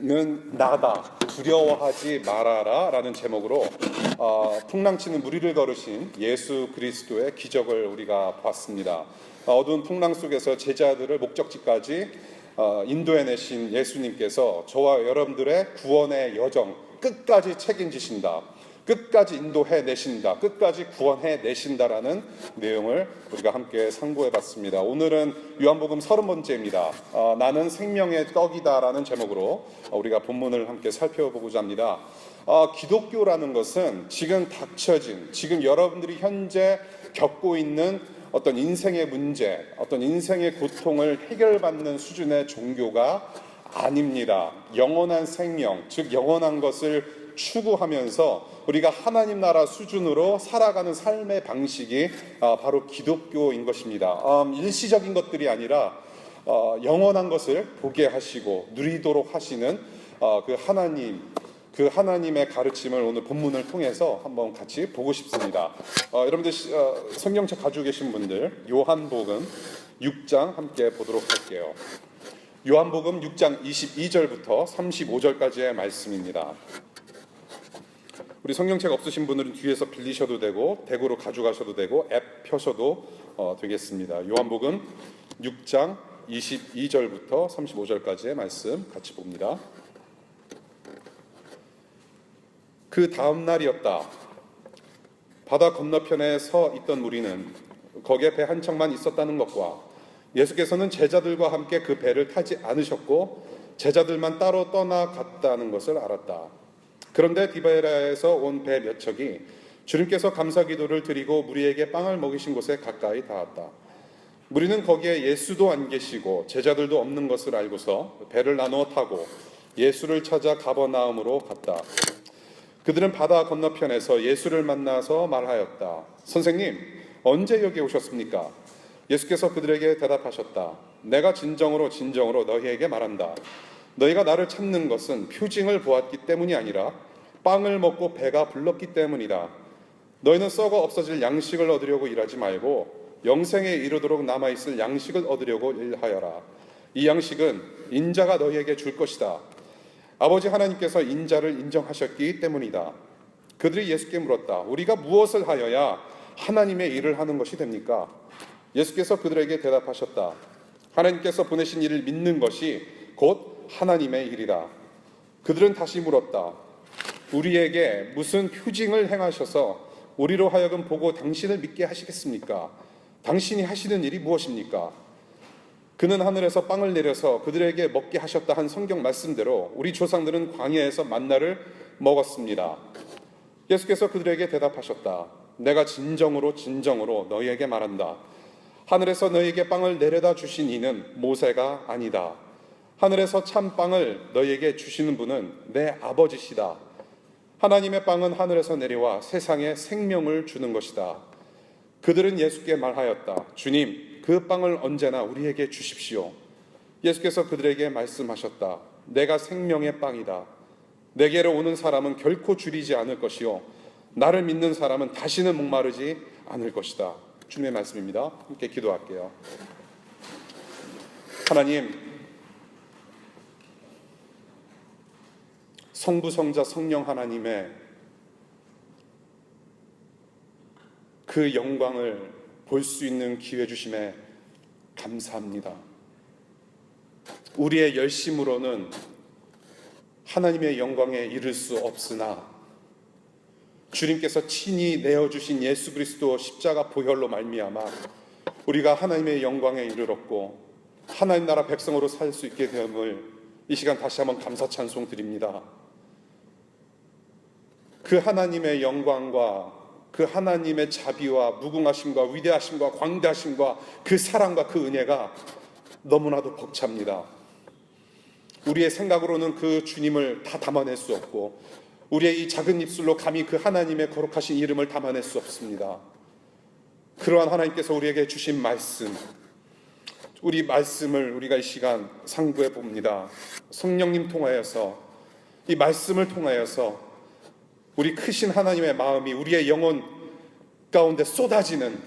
나다, 두려워하지 말아라 라는 제목으로 풍랑치는 무리를 걸으신 예수 그리스도의 기적을 우리가 봤습니다. 어두운 풍랑 속에서 제자들을 목적지까지 인도해내신 예수님께서 저와 여러분들의 구원의 여정 끝까지 책임지신다, 끝까지 인도해내신다, 끝까지 구원해내신다라는 내용을 우리가 함께 상고해봤습니다. 오늘은 요한복음 30번째입니다. 나는 생명의 떡이다라는 제목으로 우리가 본문을 함께 살펴보고자 합니다. 기독교라는 것은 지금 닥쳐진, 지금 여러분들이 현재 겪고 있는 어떤 인생의 문제, 어떤 인생의 고통을 해결받는 수준의 종교가 아닙니다. 영원한 생명, 즉 영원한 것을 추구하면서 우리가 하나님 나라 수준으로 살아가는 삶의 방식이 바로 기독교인 것입니다. 일시적인 것들이 아니라 영원한 것을 보게 하시고 누리도록 하시는 그 하나님의 가르침을 오늘 본문을 통해서 한번 같이 보고 싶습니다. 여러분들 성경책 가지고 계신 분들 요한복음 6장 함께 보도록 할게요. 요한복음 6장 22절부터 35절까지의 말씀입니다. 우리 성경책 없으신 분들은 뒤에서 빌리셔도 되고 댁으로 가져가셔도 되고 앱 펴셔도 되겠습니다. 요한복음 6장 22절부터 35절까지의 말씀 같이 봅니다. 그 다음 날이었다. 바다 건너편에 서 있던 무리는 거기에 배 한 척만 있었다는 것과 예수께서는 제자들과 함께 그 배를 타지 않으셨고 제자들만 따로 떠나갔다는 것을 알았다. 그런데 디베라에서 온 배 몇 척이 주님께서 감사기도를 드리고 무리에게 빵을 먹이신 곳에 가까이 닿았다. 무리는 거기에 예수도 안 계시고 제자들도 없는 것을 알고서 배를 나누어 타고 예수를 찾아 가버나움으로 갔다. 그들은 바다 건너편에서 예수를 만나서 말하였다. 선생님, 언제 여기 오셨습니까? 예수께서 그들에게 대답하셨다. 내가 진정으로 너희에게 말한다. 너희가 나를 찾는 것은 표징을 보았기 때문이 아니라 빵을 먹고 배가 불렀기 때문이다. 너희는 썩어 없어질 양식을 얻으려고 일하지 말고 영생에 이르도록 남아있을 양식을 얻으려고 일하여라. 이 양식은 인자가 너희에게 줄 것이다. 아버지 하나님께서 인자를 인정하셨기 때문이다. 그들이 예수께 물었다. 우리가 무엇을 하여야 하나님의 일을 하는 것이 됩니까? 예수께서 그들에게 대답하셨다. 하나님께서 보내신 일을 믿는 것이 곧 하나님의 일이다. 그들은 다시 물었다. 우리에게 무슨 표징을 행하셔서 우리로 하여금 보고 당신을 믿게 하시겠습니까? 당신이 하시는 일이 무엇입니까? 그는 하늘에서 빵을 내려서 그들에게 먹게 하셨다 한 성경 말씀대로 우리 조상들은 광야에서 만나를 먹었습니다. 예수께서 그들에게 대답하셨다. 내가 진정으로 너희에게 말한다. 하늘에서 너희에게 빵을 내려다 주신 이는 모세가 아니다. 하늘에서 참 빵을 너희에게 주시는 분은 내 아버지시다. 하나님의 빵은 하늘에서 내려와 세상에 생명을 주는 것이다. 그들은 예수께 말하였다. 주님, 그 빵을 언제나 우리에게 주십시오. 예수께서 그들에게 말씀하셨다. 내가 생명의 빵이다. 내게로 오는 사람은 결코 줄이지 않을 것이요 나를 믿는 사람은 다시는 목마르지 않을 것이다. 주님의 말씀입니다. 함께 기도할게요. 하나님, 성부, 성자, 성령 하나님의 그 영광을 볼 수 있는 기회 주심에 감사합니다. 우리의 열심으로는 하나님의 영광에 이를 수 없으나 주님께서 친히 내어주신 예수 그리스도 십자가 보혈로 말미암아 우리가 하나님의 영광에 이르렀고 하나님 나라 백성으로 살 수 있게 되었음을 이 시간 다시 한번 감사 찬송 드립니다. 그 하나님의 영광과 그 하나님의 자비와 무궁하심과 위대하심과 광대하심과 그 사랑과 그 은혜가 너무나도 벅찹니다. 우리의 생각으로는 그 주님을 다 담아낼 수 없고 우리의 이 작은 입술로 감히 그 하나님의 거룩하신 이름을 담아낼 수 없습니다. 그러한 하나님께서 우리에게 주신 말씀, 우리 말씀을 우리가 이 시간 상고해 봅니다. 성령님 통하여서 이 말씀을 통하여서 우리 크신 하나님의 마음이 우리의 영혼 가운데 쏟아지는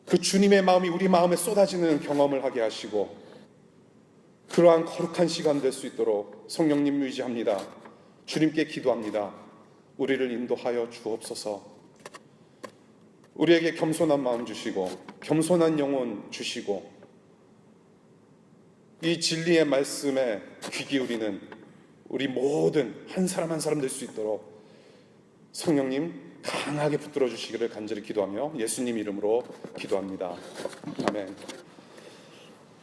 그 주님의 마음이 우리 마음에 쏟아지는 경험을 하게 하시고 그러한 거룩한 시간 될 수 있도록 성령님 의지합니다. 주님께 기도합니다. 우리를 인도하여 주옵소서. 우리에게 겸손한 마음 주시고 겸손한 영혼 주시고 이 진리의 말씀에 귀 기울이는 우리 모든 한 사람 한 사람 될 수 있도록 성령님 강하게 붙들어 주시기를 간절히 기도하며 예수님 이름으로 기도합니다. 아멘.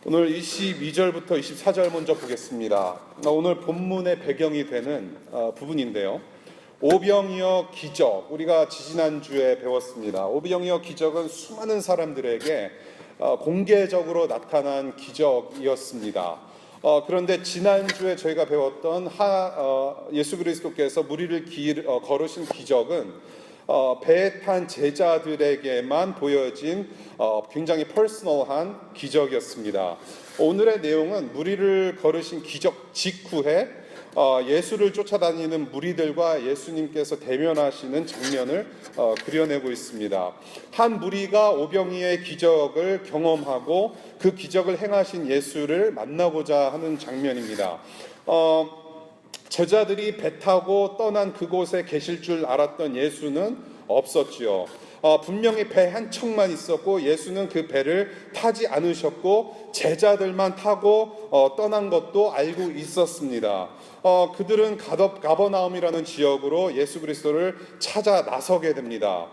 오늘 22절부터 24절 먼저 보겠습니다. 오늘 본문의 배경이 되는 부분인데요. 오병이어 기적, 우리가 지지난주에 배웠습니다. 오병이어 기적은 수많은 사람들에게 공개적으로 나타난 기적이었습니다. 그런데 지난주에 저희가 배웠던 예수 그리스도께서 무리를 걸으신 기적은 배에 탄 제자들에게만 보여진 굉장히 퍼스널한 기적이었습니다. 오늘의 내용은 무리를 걸으신 기적 직후에 예수를 쫓아다니는 무리들과 예수님께서 대면하시는 장면을 그려내고 있습니다. 한 무리가 오병이의 기적을 경험하고 그 기적을 행하신 예수를 만나고자 하는 장면입니다. 제자들이 배 타고 떠난 그곳에 계실 줄 알았던 예수는 없었지요. 분명히 배 한 척만 있었고 예수는 그 배를 타지 않으셨고 제자들만 타고 떠난 것도 알고 있었습니다. 그들은 가버나움이라는 지역으로 예수 그리스도를 찾아 나서게 됩니다.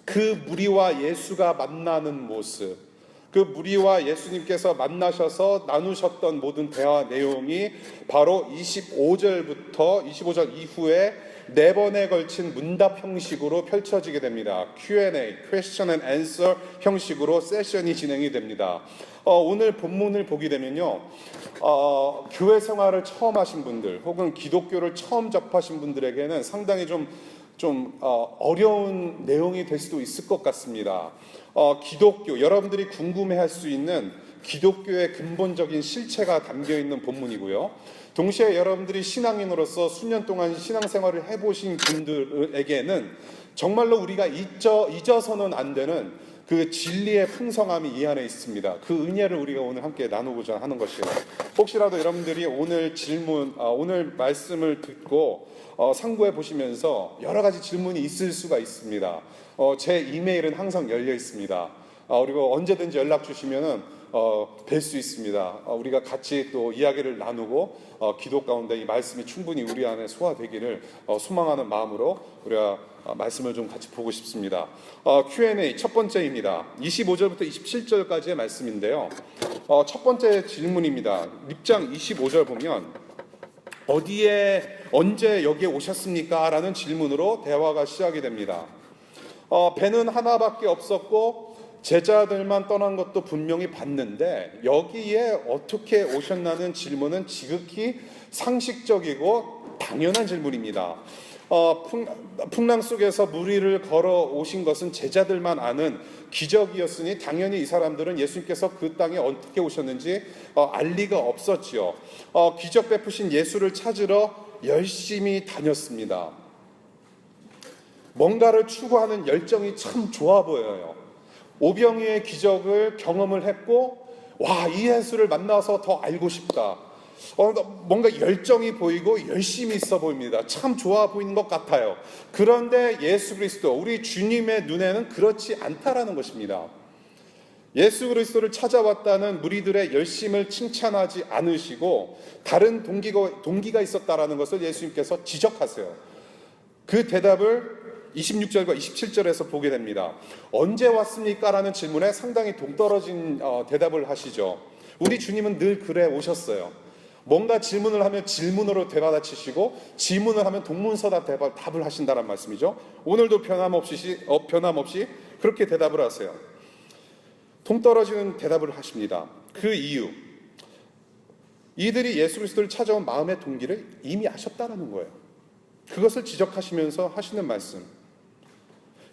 그 무리와 예수가 만나는 모습, 그 무리와 예수님께서 만나셔서 나누셨던 모든 대화 내용이 바로 25절 이후에 4번에 걸친 문답 형식으로 펼쳐지게 됩니다. Q&A, Question and Answer 형식으로 세션이 진행이 됩니다. 오늘 본문을 보게 되면요, 교회 생활을 처음 하신 분들 혹은 기독교를 처음 접하신 분들에게는 상당히 좀 어려운 내용이 될 수도 있을 것 같습니다. 기독교, 여러분들이 궁금해할 수 있는 기독교의 근본적인 실체가 담겨있는 본문이고요. 동시에 여러분들이 신앙인으로서 수년 동안 신앙생활을 해보신 분들에게는 정말로 우리가 잊어서는 안 되는 그 진리의 풍성함이 이 안에 있습니다. 그 은혜를 우리가 오늘 함께 나누고자 하는 것이에요. 혹시라도 여러분들이 오늘 오늘 말씀을 듣고 상고해 보시면서 여러 가지 질문이 있을 수가 있습니다. 제 이메일은 항상 열려 있습니다. 그리고 언제든지 연락 주시면은 뵐 수 있습니다. 우리가 같이 또 이야기를 나누고 기도 가운데 이 말씀이 충분히 우리 안에 소화되기를 소망하는 마음으로 우리가 말씀을 좀 같이 보고 싶습니다. Q&A 첫 번째입니다. 25절부터 27절까지의 말씀인데요. 첫 번째 질문입니다. 6장 25절 보면 언제 여기에 오셨습니까? 라는 질문으로 대화가 시작이 됩니다. 배는 하나밖에 없었고 제자들만 떠난 것도 분명히 봤는데 여기에 어떻게 오셨나는 질문은 지극히 상식적이고 당연한 질문입니다. 풍랑 속에서 무리를 걸어 오신 것은 제자들만 아는 기적이었으니 당연히 이 사람들은 예수님께서 그 땅에 어떻게 오셨는지 알 리가 없었지요. 기적 베푸신 예수를 찾으러 열심히 다녔습니다. 뭔가를 추구하는 열정이 참 좋아 보여요. 오병이의 기적을 경험을 했고 이 예수를 만나서 더 알고 싶다. 뭔가 열정이 보이고 열심히 있어 보입니다. 참 좋아 보이는 것 같아요. 그런데 예수 그리스도, 우리 주님의 눈에는 그렇지 않다라는 것입니다. 예수 그리스도를 찾아왔다는 무리들의 열심을 칭찬하지 않으시고 다른 동기가 있었다라는 것을 예수님께서 지적하세요. 그 대답을 26절과 27절에서 보게 됩니다. 언제 왔습니까? 라는 질문에 상당히 동떨어진 대답을 하시죠. 우리 주님은 늘 그래 오셨어요. 뭔가 질문을 하면 질문으로 되받아치시고 질문을 하면 동문서답 답을 하신다는 말씀이죠. 오늘도 변함없이 그렇게 대답을 하세요. 동떨어지는 대답을 하십니다. 그 이유, 이들이 예수 그리스도를 찾아온 마음의 동기를 이미 아셨다는 거예요. 그것을 지적하시면서 하시는 말씀,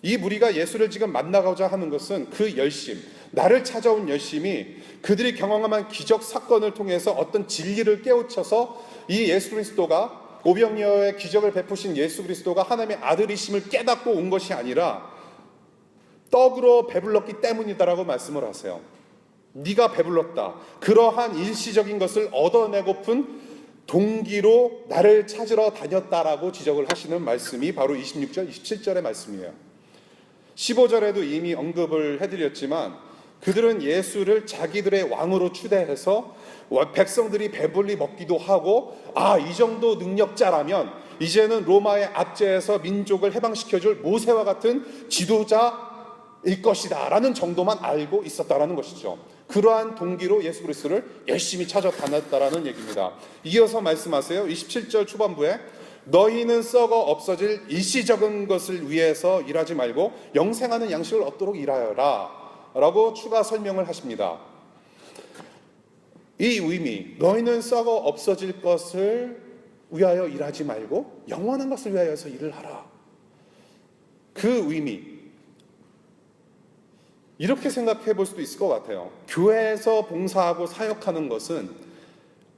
이 무리가 예수를 지금 만나고자 하는 것은 그 열심, 나를 찾아온 열심이 그들이 경험한 기적 사건을 통해서 어떤 진리를 깨우쳐서 이 예수 그리스도가, 오병이어의 기적을 베푸신 예수 그리스도가 하나님의 아들이심을 깨닫고 온 것이 아니라 떡으로 배불렀기 때문이다라고 말씀을 하세요. 네가 배불렀다. 그러한 일시적인 것을 얻어내고픈 동기로 나를 찾으러 다녔다라고 지적을 하시는 말씀이 바로 26절, 27절의 말씀이에요. 15절에도 이미 언급을 해드렸지만 그들은 예수를 자기들의 왕으로 추대해서 백성들이 배불리 먹기도 하고 이 정도 능력자라면 이제는 로마의 압제에서 민족을 해방시켜줄 모세와 같은 지도자일 것이다 라는 정도만 알고 있었다라는 것이죠. 그러한 동기로 예수 그리스도를 열심히 찾아다녔다라는 얘기입니다. 이어서 말씀하세요. 27절 초반부에 너희는 썩어 없어질 일시적인 것을 위해서 일하지 말고 영생하는 양식을 얻도록 일하여라 라고 추가 설명을 하십니다. 이 의미, 너희는 썩어 없어질 것을 위하여 일하지 말고 영원한 것을 위하여서 일을 하라. 그 의미, 이렇게 생각해 볼 수도 있을 것 같아요. 교회에서 봉사하고 사역하는 것은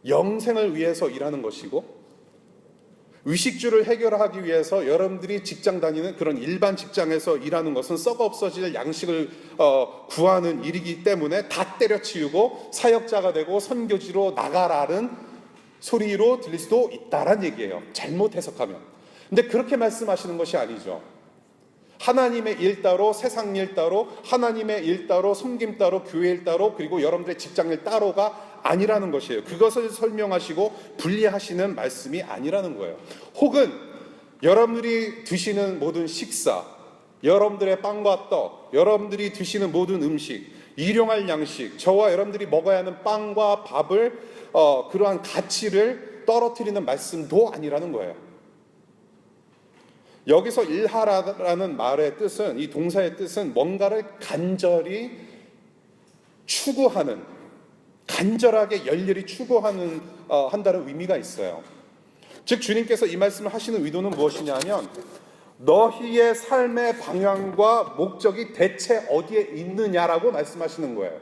영생을 위해서 일하는 것이고 의식주를 해결하기 위해서 여러분들이 직장 다니는 그런 일반 직장에서 일하는 것은 썩어 없어질 양식을 구하는 일이기 때문에 다 때려치우고 사역자가 되고 선교지로 나가라는 소리로 들릴 수도 있다란 얘기예요. 잘못 해석하면. 근데 그렇게 말씀하시는 것이 아니죠. 하나님의 일 따로, 세상 일 따로, 하나님의 일 따로, 섬김 따로, 교회 일 따로, 그리고 여러분들의 직장 일 따로가 아니라는 것이에요. 그것을 설명하시고 분리하시는 말씀이 아니라는 거예요. 혹은 여러분들이 드시는 모든 식사, 여러분들의 빵과 떡, 여러분들이 드시는 모든 음식, 일용할 양식, 저와 여러분들이 먹어야 하는 빵과 밥을 그러한 가치를 떨어뜨리는 말씀도 아니라는 거예요. 여기서 일하라는 말의 뜻은, 이 동사의 뜻은 뭔가를 간절히 추구하는, 간절하게 열렬히 추구하는 한다는 의미가 있어요. 즉 주님께서 이 말씀을 하시는 의도는 무엇이냐면 너희의 삶의 방향과 목적이 대체 어디에 있느냐라고 말씀하시는 거예요.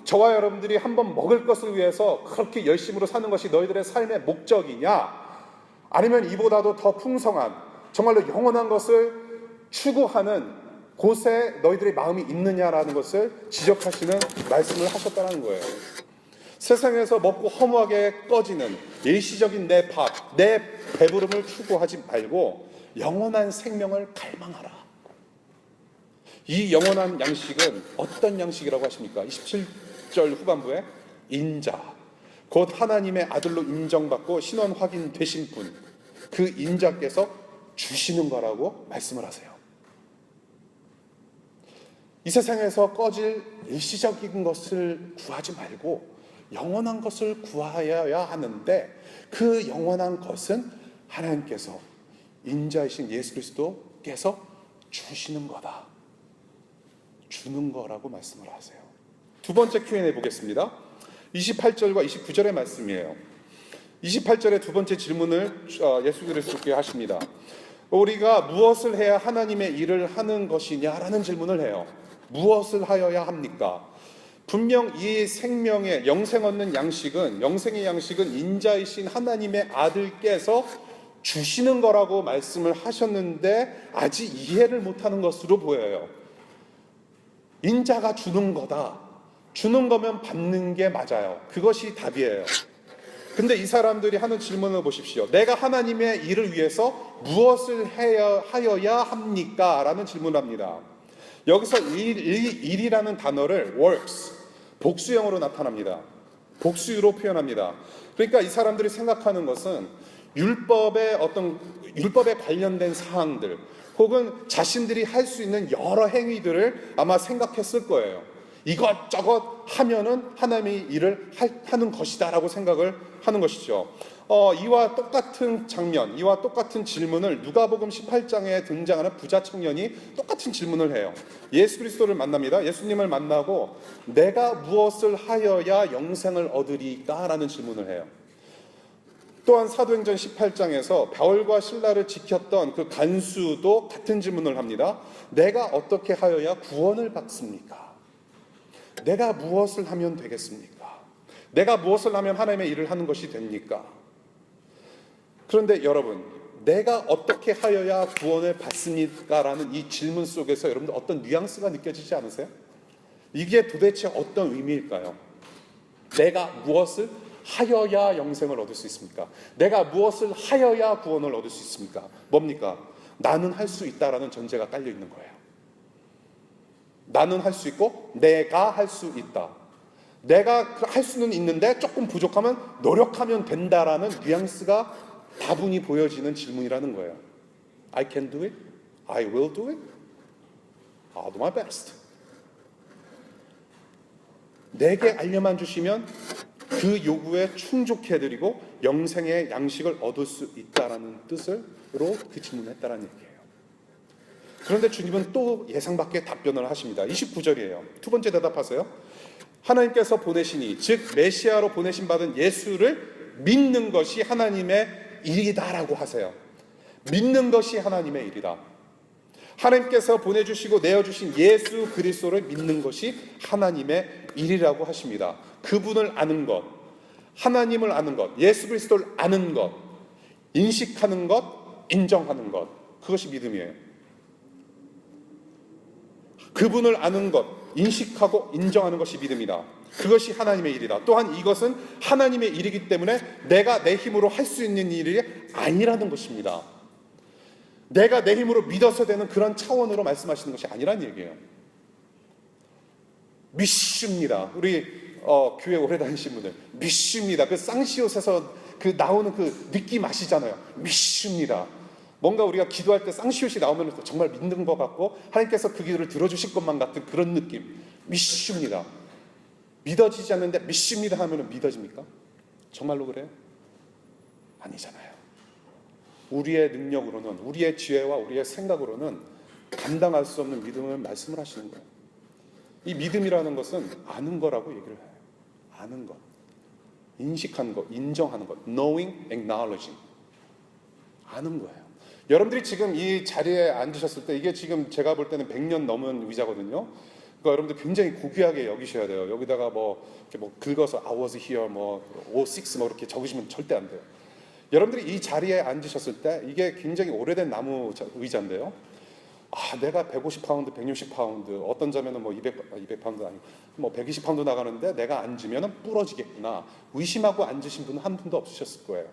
저와 여러분들이 한번 먹을 것을 위해서 그렇게 열심으로 사는 것이 너희들의 삶의 목적이냐, 아니면 이보다도 더 풍성한 정말로 영원한 것을 추구하는 곳에 너희들의 마음이 있느냐라는 것을 지적하시는 말씀을 하셨다는 거예요. 세상에서 먹고 허무하게 꺼지는 일시적인 내 밥, 내 배부름을 추구하지 말고 영원한 생명을 갈망하라. 이 영원한 양식은 어떤 양식이라고 하십니까? 27절 후반부에 인자, 곧 하나님의 아들로 인정받고 신원 확인되신 분, 그 인자께서 주시는 거라고 말씀을 하세요. 이 세상에서 꺼질 일시적인 것을 구하지 말고 영원한 것을 구하여야 하는데 그 영원한 것은 하나님께서 인자이신 예수 그리스도께서 주시는 거다. 주는 거라고 말씀을 하세요. 두 번째 Q&A 보겠습니다. 28절과 29절의 말씀이에요. 28절의 두 번째 질문을 예수 그리스도께 하십니다. 우리가 무엇을 해야 하나님의 일을 하는 것이냐라는 질문을 해요. 무엇을 하여야 합니까? 분명 이 생명의 영생 얻는 양식은, 영생의 양식은 인자이신 하나님의 아들께서 주시는 거라고 말씀을 하셨는데 아직 이해를 못하는 것으로 보여요. 인자가 주는 거다. 주는 거면 받는 게 맞아요. 그것이 답이에요. 근데 이 사람들이 하는 질문을 보십시오. 내가 하나님의 일을 위해서 무엇을 하여야 합니까? 라는 질문을 합니다. 여기서 일이라는 단어를 works, 복수형으로 나타납니다. 복수로 표현합니다. 그러니까 이 사람들이 생각하는 것은 율법에 관련된 사항들 혹은 자신들이 할 수 있는 여러 행위들을 아마 생각했을 거예요. 이것저것 하면은 하나님의 일을 하는 것이다라고 생각을 하는 것이죠. 이와 똑같은 장면, 이와 똑같은 질문을 누가복음 18장에 등장하는 부자 청년이 똑같은 질문을 해요. 예수 그리스도를 만납니다. 예수님을 만나고 내가 무엇을 하여야 영생을 얻으리까? 라는 질문을 해요. 또한 사도행전 18장에서 바울과 실라를 지켰던 그 간수도 같은 질문을 합니다. 내가 어떻게 하여야 구원을 받습니까? 내가 무엇을 하면 되겠습니까? 내가 무엇을 하면 하나님의 일을 하는 것이 됩니까? 그런데 여러분, 내가 어떻게 하여야 구원을 받습니까? 라는 이 질문 속에서 여러분들 어떤 뉘앙스가 느껴지지 않으세요? 이게 도대체 어떤 의미일까요? 내가 무엇을 하여야 영생을 얻을 수 있습니까? 내가 무엇을 하여야 구원을 얻을 수 있습니까? 뭡니까? 나는 할 수 있다라는 전제가 깔려 있는 거예요. 나는 할 수 있고 내가 할 수 있다. 내가 할 수는 있는데 조금 부족하면 노력하면 된다라는 뉘앙스가 다분히 보여지는 질문이라는 거예요. I can do it. I will do it. I'll do my best. 내게 알려만 주시면 그 요구에 충족해드리고 영생의 양식을 얻을 수 있다라는 뜻으로 그 질문을 했다라는 얘기예요. 그런데 주님은 또 예상 밖의 답변을 하십니다. 29절이에요. 두 번째 대답하세요. 하나님께서 보내시니 즉 메시아로 보내신 받은 예수를 믿는 것이 하나님의 일이다라고 하세요. 믿는 것이 하나님의 일이다. 하나님께서 보내주시고 내어주신 예수 그리스도를 믿는 것이 하나님의 일이라고 하십니다. 그분을 아는 것, 하나님을 아는 것, 예수 그리스도를 아는 것, 인식하는 것, 인정하는 것, 그것이 믿음이에요. 그분을 아는 것, 인식하고 인정하는 것이 믿음이다. 그것이 하나님의 일이다. 또한 이것은 하나님의 일이기 때문에 내가 내 힘으로 할 수 있는 일이 아니라는 것입니다. 내가 내 힘으로 믿어서 되는 그런 차원으로 말씀하시는 것이 아니라는 얘기예요. 믿습니다. 우리 교회 오래 다니신 분들 믿습니다. 그 쌍시옷에서 그 나오는 그 느낌 아시잖아요. 믿습니다. 뭔가 우리가 기도할 때 쌍시옷이 나오면 정말 믿는 것 같고 하나님께서 그 기도를 들어주실 것만 같은 그런 느낌. 믿습니다. 믿어지지 않는데 믿습니다 하면 믿어집니까? 정말로 그래요? 아니잖아요. 우리의 능력으로는, 우리의 지혜와 우리의 생각으로는 감당할 수 없는 믿음을 말씀을 하시는 거예요. 이 믿음이라는 것은 아는 거라고 얘기를 해요. 아는 것, 인식하는 것, 인정하는 것, knowing, acknowledging. 아는 거예요. 여러분들이 지금 이 자리에 앉으셨을 때 이게 지금 제가 볼 때는 100년 넘은 의자거든요. 그러니까 여러분들 굉장히 고귀하게 여기셔야 돼요. 여기다가 이렇게 긁어서 I was here 06 이렇게 적으시면 절대 안 돼요. 여러분들이 이 자리에 앉으셨을 때 이게 굉장히 오래된 나무 의자인데요. 내가 150파운드, 160파운드, 어떤 점에는 200파운드 아니고 120파운드 나가는데 내가 앉으면 부러지겠구나. 의심하고 앉으신 분은 한 분도 없으셨을 거예요.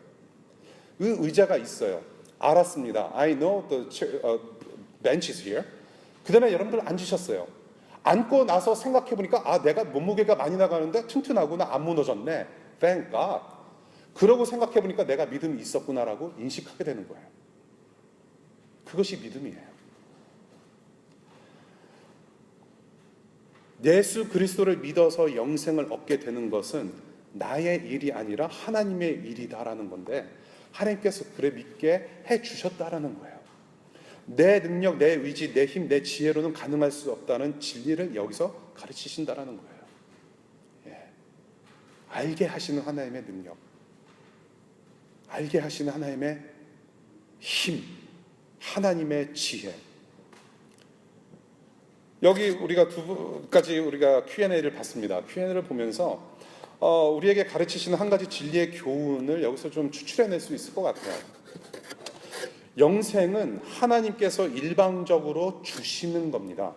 그 의자가 있어요. 알았습니다. I know the bench is here. 그 다음에 여러분들 앉으셨어요. 앉고 나서 생각해보니까 내가 몸무게가 많이 나가는데 튼튼하구나. 안 무너졌네. Thank God. 그러고 생각해보니까 내가 믿음이 있었구나라고 인식하게 되는 거예요. 그것이 믿음이에요. 예수 그리스도를 믿어서 영생을 얻게 되는 것은 나의 일이 아니라 하나님의 일이다라는 건데 하나님께서 그래 믿게 해주셨다라는 거예요. 내 능력, 내 의지, 내 힘, 내 지혜로는 가능할 수 없다는 진리를 여기서 가르치신다라는 거예요. 알게 하시는 하나님의 능력, 알게 하시는 하나님의 힘, 하나님의 지혜. 여기 우리가 두 가지 우리가 Q&A를 봤습니다. Q&A를 보면서 우리에게 가르치시는 한 가지 진리의 교훈을 여기서 좀 추출해낼 수 있을 것 같아요. 영생은 하나님께서 일방적으로 주시는 겁니다.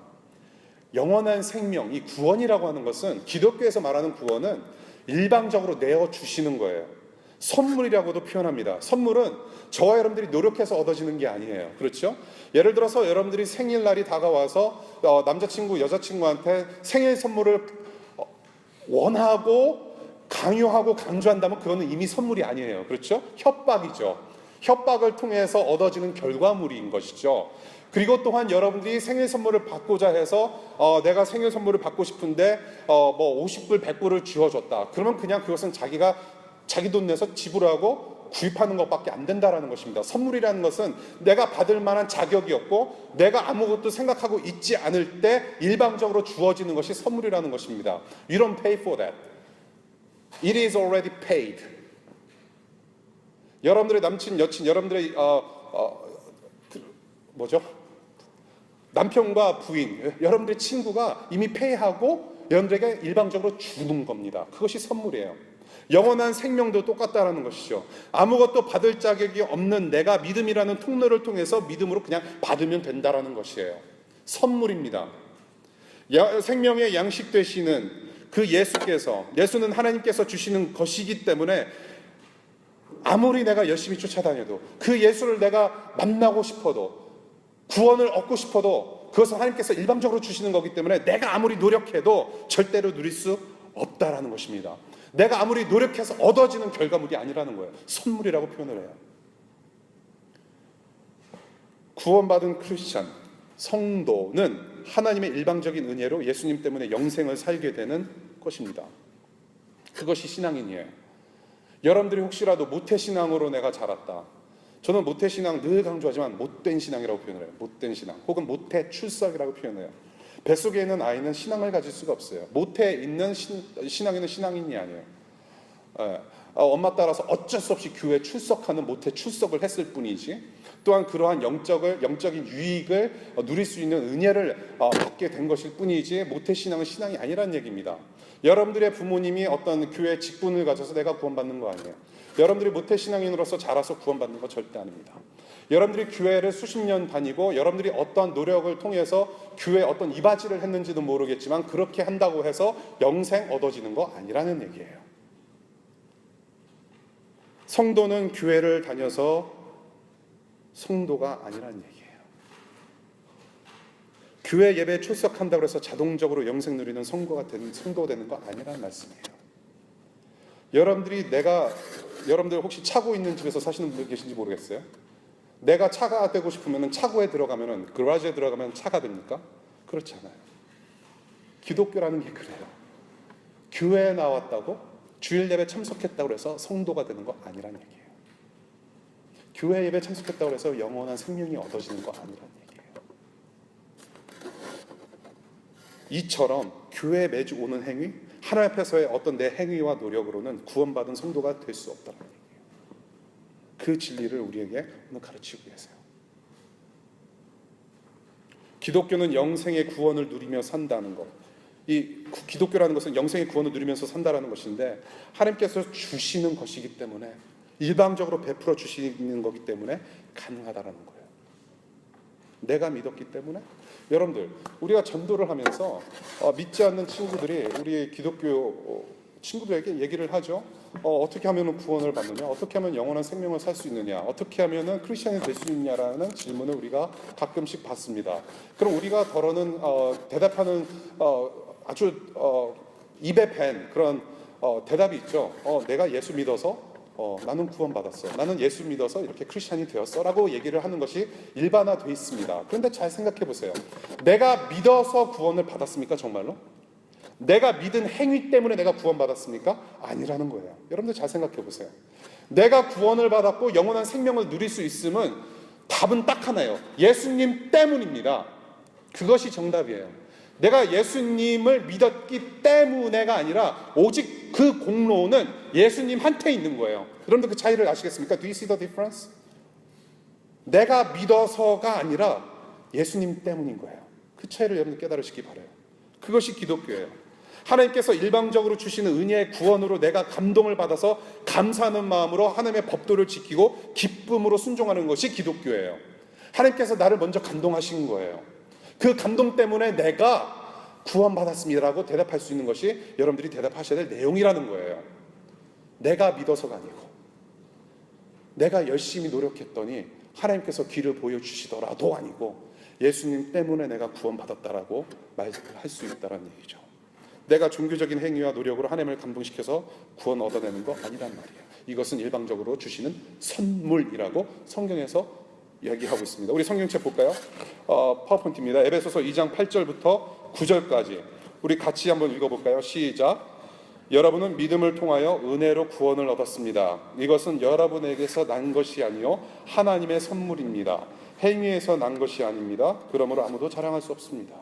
영원한 생명, 이 구원이라고 하는 것은 기독교에서 말하는 구원은 일방적으로 내어주시는 거예요. 선물이라고도 표현합니다. 선물은 저와 여러분들이 노력해서 얻어지는 게 아니에요. 그렇죠? 예를 들어서 여러분들이 생일날이 다가와서 남자친구, 여자친구한테 생일 선물을 원하고 강요하고 강조한다면 그거는 이미 선물이 아니에요. 그렇죠? 협박이죠. 협박을 통해서 얻어지는 결과물인 것이죠. 그리고 또한 여러분들이 생일 선물을 받고자 해서 내가 생일 선물을 받고 싶은데 50불, 100불을 주어줬다. 그러면 그냥 그것은 자기 돈 내서 지불하고 구입하는 것밖에 안 된다라는 것입니다. 선물이라는 것은 내가 받을 만한 자격이 없고 내가 아무것도 생각하고 있지 않을 때 일방적으로 주어지는 것이 선물이라는 것입니다. You don't pay for that. It is already paid. 여러분들의 남친, 여친, 여러분들의 남편과 부인, 여러분들의 친구가 이미 페이하고 여러분들에게 일방적으로 주는 겁니다. 그것이 선물이에요. 영원한 생명도 똑같다라는 것이죠. 아무것도 받을 자격이 없는 내가 믿음이라는 통로를 통해서 믿음으로 그냥 받으면 된다라는 것이에요. 선물입니다. 생명의 양식 되시는 그 예수는 하나님께서 주시는 것이기 때문에 아무리 내가 열심히 쫓아다녀도 그 예수를 내가 만나고 싶어도 구원을 얻고 싶어도 그것은 하나님께서 일방적으로 주시는 거기 때문에 내가 아무리 노력해도 절대로 누릴 수 없다라는 것입니다. 내가 아무리 노력해서 얻어지는 결과물이 아니라는 거예요. 선물이라고 표현을 해요. 구원받은 크리스찬, 성도는 하나님의 일방적인 은혜로 예수님 때문에 영생을 살게 되는 것입니다. 그것이 신앙인이에요. 여러분들이 혹시라도 모태신앙으로 내가 자랐다. 저는 모태신앙 늘 강조하지만 못된 신앙이라고 표현을 해요. 못된 신앙 혹은 모태출석이라고 표현해요. 뱃속에 있는 아이는 신앙을 가질 수가 없어요. 모태에 있는 신앙인은 신앙인이 아니에요. 엄마 따라서 어쩔 수 없이 교회에 출석하는 모태출석을 했을 뿐이지 또한 그러한 영적인 유익을 누릴 수 있는 은혜를 받게 된 것일 뿐이지 모태신앙은 신앙이 아니라는 얘기입니다. 여러분들의 부모님이 어떤 교회 직분을 가져서 내가 구원받는 거 아니에요. 여러분들이 모태신앙인으로서 자라서 구원받는 거 절대 아닙니다. 여러분들이 교회를 수십 년 다니고 여러분들이 어떠한 노력을 통해서 교회에 어떤 이바지를 했는지도 모르겠지만 그렇게 한다고 해서 영생 얻어지는 거 아니라는 얘기예요. 성도는 교회를 다녀서 성도가 아니라는 얘기예요. 교회 예배에 출석한다고 해서 자동적으로 영생 누리는 성도가 되는 거 아니라는 말씀이에요. 여러분들 혹시 차고 있는 집에서 사시는 분들 계신지 모르겠어요. 내가 차가 되고 싶으면 차고에 들어가면 그라지에 들어가면 차가 됩니까? 그렇지 않아요. 기독교라는 게 그래요. 교회에 나왔다고 주일 예배 참석했다고 해서 성도가 되는 거 아니라는 얘기예요. 교회 예배 참석했다고 해서 영원한 생명이 얻어지는 거 아니라는 얘기예요. 이처럼 교회에 매주 오는 행위, 하나님 앞에서의 어떤 내 행위와 노력으로는 구원받은 성도가 될 수 없다는 얘기예요. 그 진리를 우리에게 오늘 가르치고 계세요. 기독교는 영생의 구원을 누리며 산다는 것. 이 기독교라는 것은 영생의 구원을 누리면서 산다라는 것인데 하나님께서 주시는 것이기 때문에 일방적으로 베풀어 주시는 거기 때문에 가능하다라는 거예요. 내가 믿었기 때문에 여러분들 우리가 전도를 하면서 믿지 않는 친구들이 우리 기독교 친구들에게 얘기를 하죠. 어떻게 하면 구원을 받느냐, 어떻게 하면 영원한 생명을 살 수 있느냐, 어떻게 하면 크리스천이 될 수 있냐라는 질문을 우리가 가끔씩 받습니다. 그럼 우리가 덜어는 대답하는 아주 입에 밴 그런 대답이 있죠. 내가 예수 믿어서 나는 구원받았어. 나는 예수 믿어서 이렇게 크리스찬이 되었어 라고 얘기를 하는 것이 일반화되어 있습니다. 그런데 잘 생각해 보세요. 내가 믿어서 구원을 받았습니까? 정말로? 내가 믿은 행위 때문에 내가 구원받았습니까? 아니라는 거예요. 여러분들 잘 생각해 보세요. 내가 구원을 받았고 영원한 생명을 누릴 수 있음은 답은 딱 하나예요. 예수님 때문입니다. 그것이 정답이에요. 내가 예수님을 믿었기 때문에가 아니라 오직 그 공로는 예수님한테 있는 거예요. 여러분들 그 차이를 아시겠습니까? Do you see the difference? 내가 믿어서가 아니라 예수님 때문인 거예요. 그 차이를 여러분들 깨달으시기 바라요. 그것이 기독교예요. 하나님께서 일방적으로 주시는 은혜의 구원으로 내가 감동을 받아서 감사하는 마음으로 하나님의 법도를 지키고 기쁨으로 순종하는 것이 기독교예요. 하나님께서 나를 먼저 감동하신 거예요. 그 감동 때문에 내가 구원받았습니다라고 대답할 수 있는 것이 여러분들이 대답하셔야 될 내용이라는 거예요. 내가 믿어서가 아니고 내가 열심히 노력했더니 하나님께서 길을 보여주시더라도 아니고 예수님 때문에 내가 구원받았다라고 말할 수 있다는 얘기죠. 내가 종교적인 행위와 노력으로 하나님을 감동시켜서 구원 얻어내는 거 아니란 말이에요. 이것은 일방적으로 주시는 선물이라고 성경에서 얘기하고 있습니다. 우리 성경책 볼까요? 파워포인트입니다. 에베소서 2장 8절부터 9절까지 우리 같이 한번 읽어볼까요? 시작. 여러분은 믿음을 통하여 은혜로 구원을 얻었습니다. 이것은 여러분에게서 난 것이 아니요 하나님의 선물입니다. 행위에서 난 것이 아닙니다. 그러므로 아무도 자랑할 수 없습니다.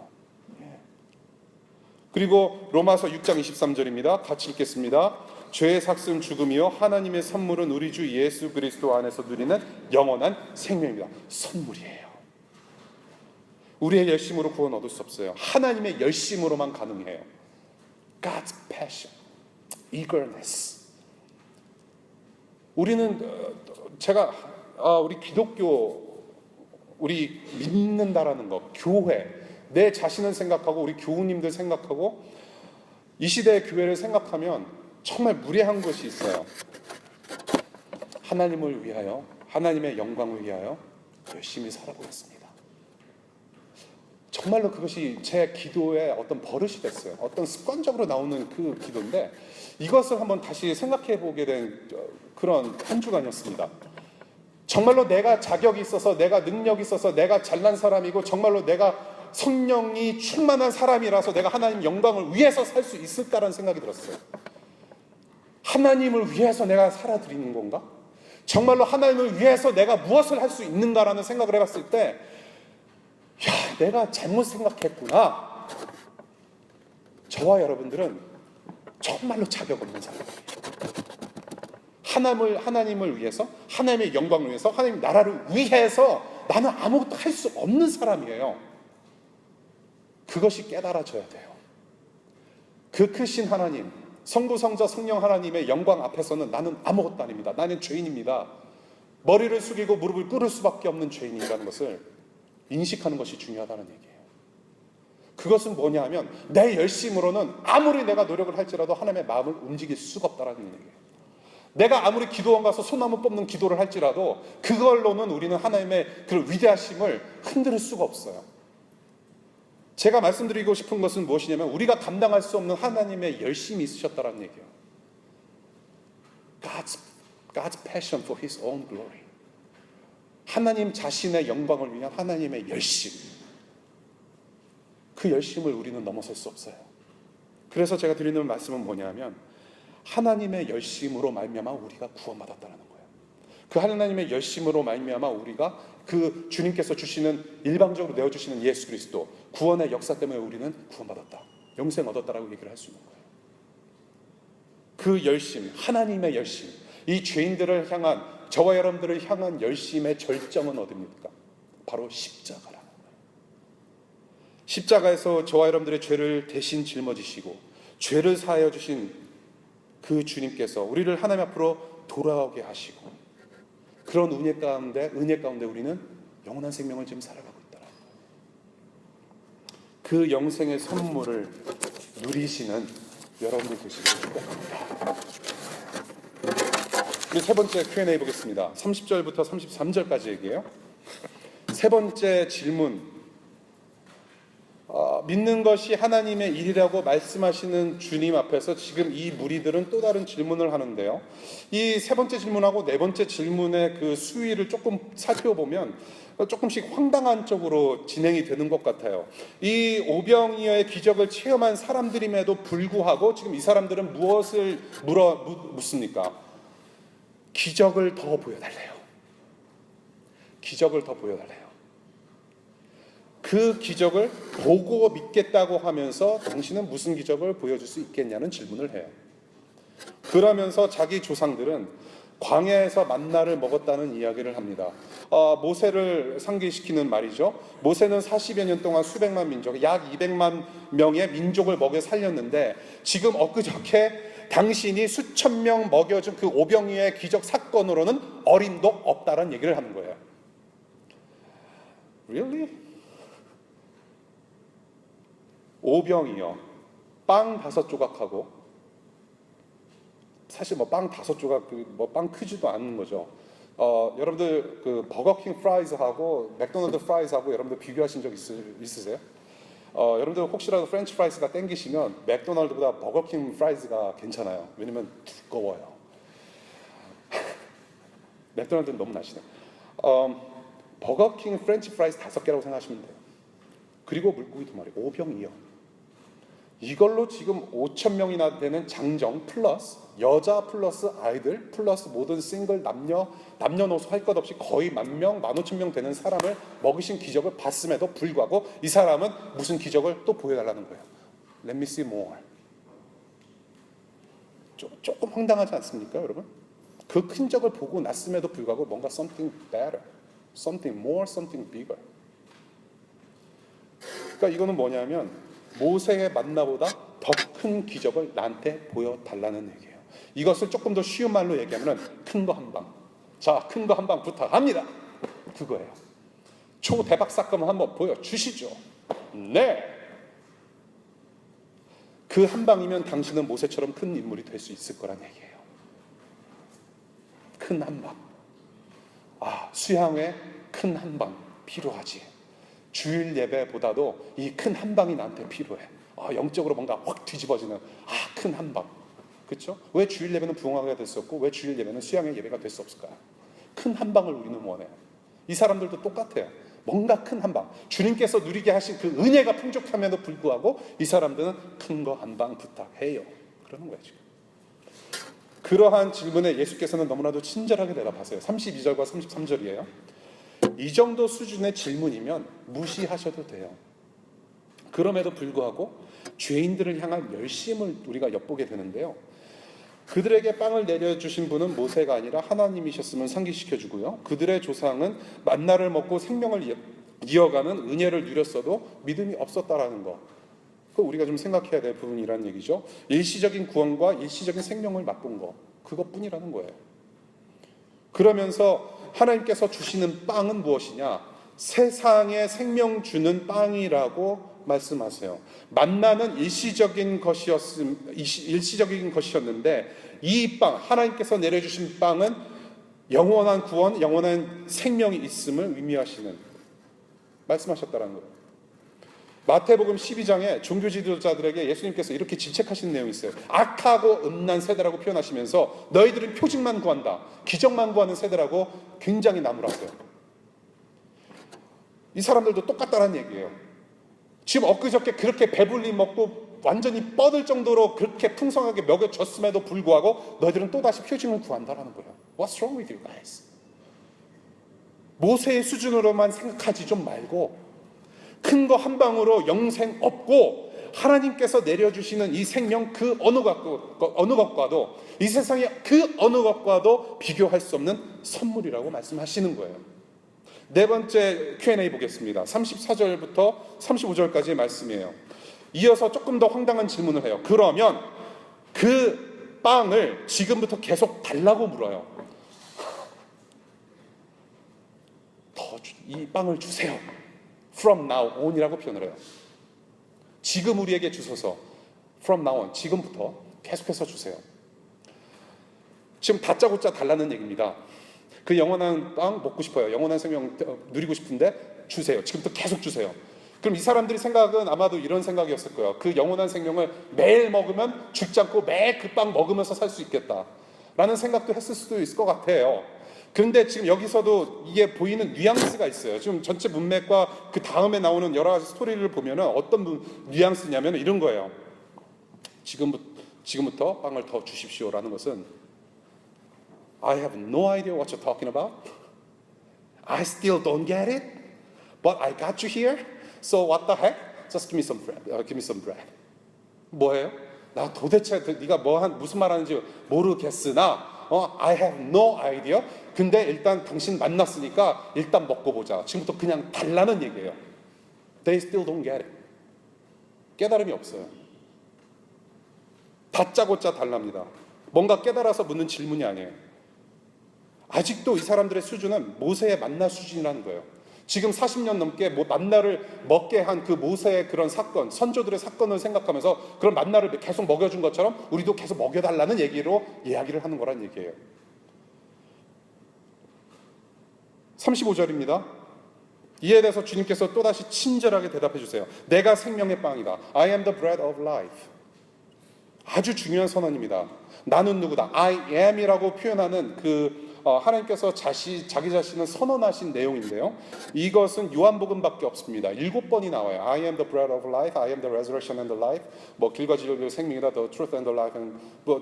그리고 로마서 6장 23절입니다. 같이 읽겠습니다. 죄의 삭은 죽음이요 하나님의 선물은 우리 주 예수 그리스도 안에서 누리는 영원한 생명입니다. 선물이에요. 우리의 열심으로 구원 얻을 수 없어요. 하나님의 열심으로만 가능해요. God's passion, eagerness. 우리는 우리 기독교, 우리 믿는다라는 것, 교회, 내 자신을 생각하고 우리 교우님들 생각하고 이 시대의 교회를 생각하면 정말 무례한 것이 있어요. 하나님을 위하여, 하나님의 영광을 위하여 열심히 살아보겠습니다. 정말로 그것이 제 기도의 어떤 버릇이 됐어요. 어떤 습관적으로 나오는 그 기도인데 이것을 한번 다시 생각해 보게 된 그런 한 주간이었습니다. 정말로 내가 자격이 있어서, 내가 능력이 있어서, 내가 잘난 사람이고 정말로 내가 성령이 충만한 사람이라서 내가 하나님 영광을 위해서 살 수 있을까라는 생각이 들었어요. 하나님을 위해서 내가 살아드리는 건가? 정말로 하나님을 위해서 내가 무엇을 할 수 있는가라는 생각을 해봤을 때 내가 잘못 생각했구나. 저와 여러분들은 정말로 자격 없는 사람이에요. 하나님을 위해서, 하나님의 영광을 위해서, 하나님 나라를 위해서 나는 아무것도 할 수 없는 사람이에요. 그것이 깨달아져야 돼요. 그 크신 하나님, 성부, 성자, 성령 하나님의 영광 앞에서는 나는 아무것도 아닙니다. 나는 죄인입니다. 머리를 숙이고 무릎을 꿇을 수밖에 없는 죄인이라는 것을 인식하는 것이 중요하다는 얘기예요. 그것은 뭐냐 하면 내 열심으로는 아무리 내가 노력을 할지라도 하나님의 마음을 움직일 수가 없다는 얘기예요. 내가 아무리 기도원 가서 소나무 뽑는 기도를 할지라도 그걸로는 우리는 하나님의 그 위대하심을 흔들 수가 없어요. 제가 말씀드리고 싶은 것은 무엇이냐면 우리가 감당할 수 없는 하나님의 열심이 있으셨다는 얘기예요. God's passion for His own glory. 하나님 자신의 영광을 위한 하나님의 열심. 그 열심을 우리는 넘어설 수 없어요. 그래서 제가 드리는 말씀은 뭐냐면 하나님의 열심으로 말미암아 우리가 구원받았다는 거예요. 그 하나님의 열심으로 말미암아 우리가 그 주님께서 주시는 일방적으로 내어주시는 예수 그리스도 구원의 역사 때문에 우리는 구원받았다, 영생 얻었다라고 얘기를 할 수 있는 거예요. 그 열심, 하나님의 열심, 이 죄인들을 향한, 저와 여러분들을 향한 열심의 절정은 어디입니까? 바로 십자가라는 거예요. 십자가에서 저와 여러분들의 죄를 대신 짊어지시고 죄를 사하여 주신 그 주님께서 우리를 하나님 앞으로 돌아오게 하시고 그런 은혜 가운데 우리는 영원한 생명을 지금 살아가고 있다는 거예요. 그 영생의 선물을 누리시는 여러분들 되시길 축복합니다. 우리 세 번째 Q&A 보겠습니다. 30절부터 33절까지 얘기해요. 세 번째 질문. 믿는 것이 하나님의 일이라고 말씀하시는 주님 앞에서 지금 이 무리들은 또 다른 질문을 하는데요. 이 세 번째 질문하고 네 번째 질문의 그 수위를 조금 살펴보면 조금씩 황당한 쪽으로 진행이 되는 것 같아요. 이 오병이어의 기적을 체험한 사람들임에도 불구하고 지금 이 사람들은 무엇을 묻습니까? 기적을 더 보여달래요. 기적을 더 보여달래요. 그 기적을 보고 믿겠다고 하면서 당신은 무슨 기적을 보여줄 수 있겠냐는 질문을 해요. 그러면서 자기 조상들은 광야에서 만나를 먹었다는 이야기를 합니다. 모세를 상기시키는 말이죠. 모세는 40여 년 동안 수백만 민족, 약 200만 명의 민족을 먹여 살렸는데 지금 엊그저께 당신이 수천 명 먹여준 그 오병이어의 기적 사건으로는 어림도 없다는 얘기를 하는 거예요. Really? 오병이어 빵 5조각하고 사실 뭐 빵 5조각 뭐 빵 크지도 않는 거죠. 여러분들 그 버거킹 프라이즈하고 맥도날드 프라이즈하고 여러분들 비교하신 적 있으세요? 여러분들 혹시라도 프렌치 프라이즈가 땡기시면 맥도날드보다 버거킹 프라이즈가 괜찮아요. 왜냐면 두꺼워요. 맥도날드는 너무 나시네요. 버거킹 프렌치 프라이즈 5개라고 생각하시면 돼요. 그리고 물고기 2마리, 오병이어. 이걸로 지금 5,000명이나 되는 장정 플러스 여자 플러스 아이들 플러스 모든 싱글 남녀노소 할 것 없이 거의 10,000명, 15,000명 되는 사람을 먹이신 기적을 봤음에도 불구하고 이 사람은 무슨 기적을 또 보여달라는 거예요. Let me see more. 조금 황당하지 않습니까, 여러분? 그 큰 적을 보고 났음에도 불구하고 뭔가 something better, something more, something bigger. 그러니까 이거는 뭐냐면 모세의 만나보다 더 큰 기적을 나한테 보여달라는 얘기예요. 이것을 조금 더 쉬운 말로 얘기하면 큰 거 한 방. 자, 큰 거 한 방 부탁합니다. 그거예요. 초대박 사건을 한번 보여주시죠. 네. 그 한 방이면 당신은 모세처럼 큰 인물이 될 수 있을 거란 얘기예요. 큰 한 방. 수양회 큰 한 방 필요하지. 주일 예배보다도 이 큰 한 방이 나한테 필요해. 영적으로 뭔가 확 뒤집어지는 큰 한 방. 그렇죠? 왜 주일 예배는 부흥회가 될 수 없고 왜 주일 예배는 수양회 예배가 될 수 없을까요? 큰 한 방을 우리는 원해요. 이 사람들도 똑같아요. 뭔가 큰 한 방. 주님께서 누리게 하신 그 은혜가 풍족함에도 불구하고 이 사람들은 큰 거 한 방 부탁해요. 그러는 거예요 지금. 그러한 질문에 예수께서는 너무나도 친절하게 대답하세요. 32절과 33절이에요. 이 정도 수준의 질문이면 무시하셔도 돼요. 그럼에도 불구하고 죄인들을 향한 열심을 우리가 엿보게 되는데요. 그들에게 빵을 내려주신 분은 모세가 아니라 하나님이셨음을 상기시켜주고요. 그들의 조상은 만나를 먹고 생명을 이어가는 은혜를 누렸어도 믿음이 없었다라는 거. 그거 우리가 좀 생각해야 될 부분이라는 얘기죠. 일시적인 구원과 일시적인 생명을 맛본 거. 그것뿐이라는 거예요. 그러면서 하나님께서 주시는 빵은 무엇이냐? 세상에 생명 주는 빵이라고 말씀하세요. 만나는 일시적인 것이었는데 이 빵, 하나님께서 내려주신 빵은 영원한 구원, 영원한 생명이 있음을 의미하시는 말씀하셨다는 거예요. 마태복음 12장에 종교 지도자들에게 예수님께서 이렇게 질책하시는 내용이 있어요. 악하고 음란 세대라고 표현하시면서 너희들은 표징만 구한다, 기적만 구하는 세대라고 굉장히 나무라세요. 이 사람들도 똑같다는 얘기예요. 지금 엊그저께 그렇게 배불리 먹고 완전히 뻗을 정도로 그렇게 풍성하게 먹여줬음에도 불구하고 너희들은 또다시 표징을 구한다라는 거예요. What's wrong with you guys? 모세의 수준으로만 생각하지 좀 말고 큰 거 한 방으로 영생 얻고 하나님께서 내려주시는 이 생명 그 어느 것과도 이 세상의 그 어느 것과도 비교할 수 없는 선물이라고 말씀하시는 거예요. 네 번째 Q&A 보겠습니다. 34절부터 35절까지의 말씀이에요. 이어서 조금 더 황당한 질문을 해요. 그러면 그 빵을 지금부터 계속 달라고 물어요. 이 빵을 주세요. From now on이라고 표현을 해요. 지금 우리에게 주소서. From now on, 지금부터 계속해서 주세요. 지금 다짜고짜 달라는 얘기입니다. 그 영원한 빵 먹고 싶어요. 영원한 생명 누리고 싶은데 주세요. 지금부터 계속 주세요. 그럼 이 사람들이 생각은 아마도 이런 생각이었을 거예요. 그 영원한 생명을 매일 먹으면 죽지 않고 매일 그 빵 먹으면서 살 수 있겠다라는 생각도 했을 수도 있을 것 같아요. 그런데 지금 여기서도 이게 보이는 뉘앙스가 있어요. 지금 전체 문맥과 그 다음에 나오는 여러 가지 스토리를 보면은 어떤 뉘앙스냐면 이런 거예요. 지금부터 빵을 더 주십시오라는 것은 I have no idea what you're talking about. I still don't get it. But I got you here. So what the heck? Just give me some bread. Give me some bread. 뭐예요? 나 도대체 네가 무슨 말하는지 모르겠으나 I have no idea. 근데 일단 당신 만났으니까 일단 먹고 보자. 지금부터 그냥 달라는 얘기예요. They still don't get it. 깨달음이 없어요. 다짜고짜 달랍니다. 뭔가 깨달아서 묻는 질문이 아니에요. 아직도 이 사람들의 수준은 모세의 만나 수준이라는 거예요. 지금 40년 넘게 만나를 먹게 한 그 모세의 그런 사건, 선조들의 사건을 생각하면서 그런 만나를 계속 먹여준 것처럼 우리도 계속 먹여달라는 얘기로 이야기를 하는 거란 얘기예요. 35절입니다. 이에 대해서 주님께서 또다시 친절하게 대답해 주세요. 내가 생명의 빵이다. I am the bread of life. 아주 중요한 선언입니다. 나는 누구다. I am이라고 표현하는 하나님께서 자기 자신을 선언하신 내용인데요. 이것은 요한복음밖에 없습니다. 7번이 나와요. I am the bread of life, I am the resurrection and the life. 길과 진리의 생명이다, the truth and the life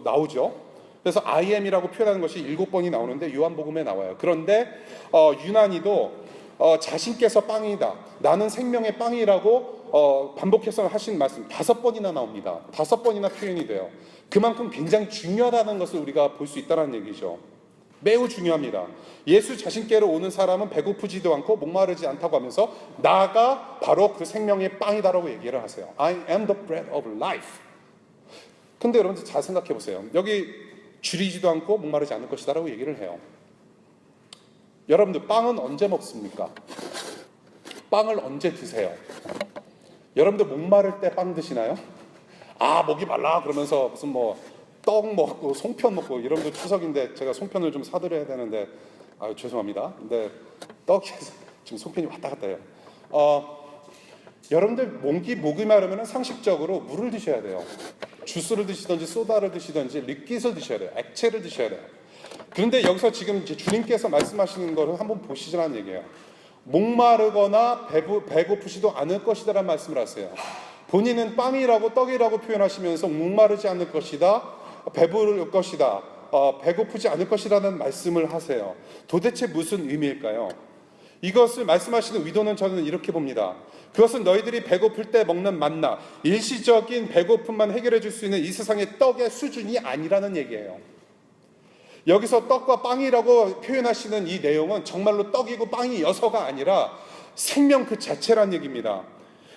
나오죠. 그래서 I am이라고 표현하는 것이 7번이 나오는데 요한복음에 나와요. 그런데 유난히도 자신께서 빵이다, 나는 생명의 빵이라고 반복해서 하신 말씀 5번이나 나옵니다. 5번이나 표현이 돼요. 그만큼 굉장히 중요하다는 것을 우리가 볼 수 있다는 얘기죠. 매우 중요합니다. 예수 자신께로 오는 사람은 배고프지도 않고 목마르지 않다고 하면서 나가 바로 그 생명의 빵이다라고 얘기를 하세요. I am the bread of life. 근데 여러분들 잘 생각해 보세요. 여기 줄이지도 않고 목마르지 않을 것이다라고 얘기를 해요. 여러분들 빵은 언제 먹습니까? 빵을 언제 드세요? 여러분들 목마를 때 빵 드시나요? 아, 목이 말라 그러면서 무슨 뭐 떡 먹고 송편 먹고, 여러분들 추석인데 제가 송편을 좀 사드려야 되는데 아유 죄송합니다. 근데 떡이 지금 송편이 왔다 갔다 해요. 여러분들 목이 마르면 상식적으로 물을 드셔야 돼요. 주스를 드시든지 소다를 드시든지 리퀴드를 드셔야 돼요. 액체를 드셔야 돼요. 그런데 여기서 지금 이제 주님께서 말씀하시는 거를 한번 보시자는 얘기예요. 목마르거나 배고프지도 않을 것이다라는 말씀을 하세요. 본인은 빵이라고 떡이라고 표현하시면서 목마르지 않을 것이다, 배부를 것이다, 배고프지 않을 것이라는 말씀을 하세요. 도대체 무슨 의미일까요? 이것을 말씀하시는 의도는 저는 이렇게 봅니다. 그것은 너희들이 배고플 때 먹는 만나, 일시적인 배고픔만 해결해 줄 수 있는 이 세상의 떡의 수준이 아니라는 얘기예요. 여기서 떡과 빵이라고 표현하시는 이 내용은 정말로 떡이고 빵이여서가 아니라 생명 그 자체란 얘기입니다.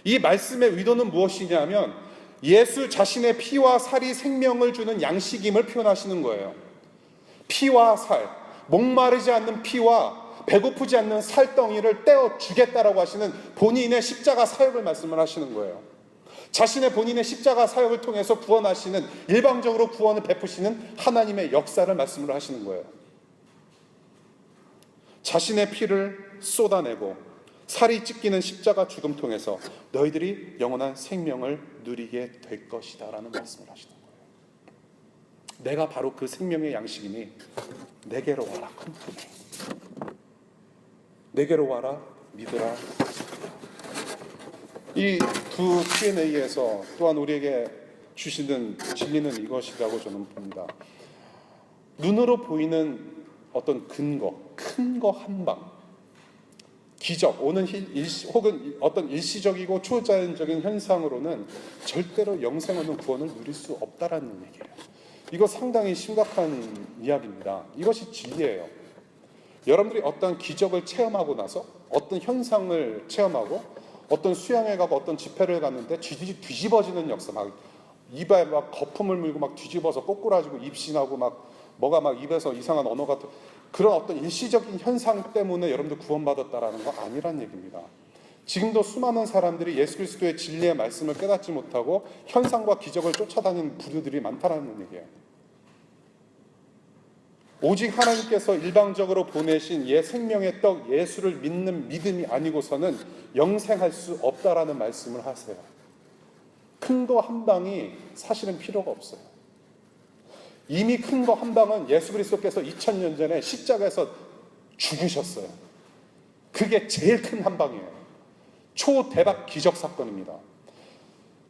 이 말씀의 의도는 무엇이냐면 예수 자신의 피와 살이 생명을 주는 양식임을 표현하시는 거예요. 피와 살, 목마르지 않는 피와 배고프지 않는 살덩이를 떼어 주겠다라고 하시는 본인의 십자가 사역을 말씀을 하시는 거예요. 자신의 본인의 십자가 사역을 통해서 구원하시는, 일방적으로 구원을 베푸시는 하나님의 역사를 말씀을 하시는 거예요. 자신의 피를 쏟아내고 살이 찢기는 십자가 죽음 통해서 너희들이 영원한 생명을 누리게 될 것이다 라는 말씀을 하시는 거예요. 내가 바로 그 생명의 양식이니 내게로 와라, 내게로 와라, 믿으라. 이 두 Q&A에서 또한 우리에게 주시는 진리는 이것이라고 저는 봅니다. 눈으로 보이는 어떤 근거, 큰 거 한 방, 기적, 혹은 어떤 일시적이고 초자연적인 현상으로는 절대로 영생 얻는 구원을 누릴 수 없다라는 얘기예요. 이거 상당히 심각한 이야기입니다. 이것이 진리예요. 여러분들이 어떤 기적을 체험하고 나서, 어떤 현상을 체험하고, 어떤 수양회 가고 어떤 집회를 갔는데 뒤집어지는 역사, 막 입에 막 거품을 물고 막 뒤집어서 꼬꾸라지고 입신하고 막 뭐가 막 입에서 이상한 언어가, 그런 어떤 일시적인 현상 때문에 여러분들 구원받았다라는 거 아니란 얘기입니다. 지금도 수많은 사람들이 예수 그리스도의 진리의 말씀을 깨닫지 못하고 현상과 기적을 쫓아다니는 부류들이 많다라는 얘기예요. 오직 하나님께서 일방적으로 보내신 생명의 떡 예수를 믿는 믿음이 아니고서는 영생할 수 없다라는 말씀을 하세요. 큰 거 한 방이 사실은 필요가 없어요. 이미 큰 거 한 방은 예수 그리스도께서 2000년 전에 십자가에서 죽으셨어요. 그게 제일 큰 한 방이에요. 초대박 기적 사건입니다.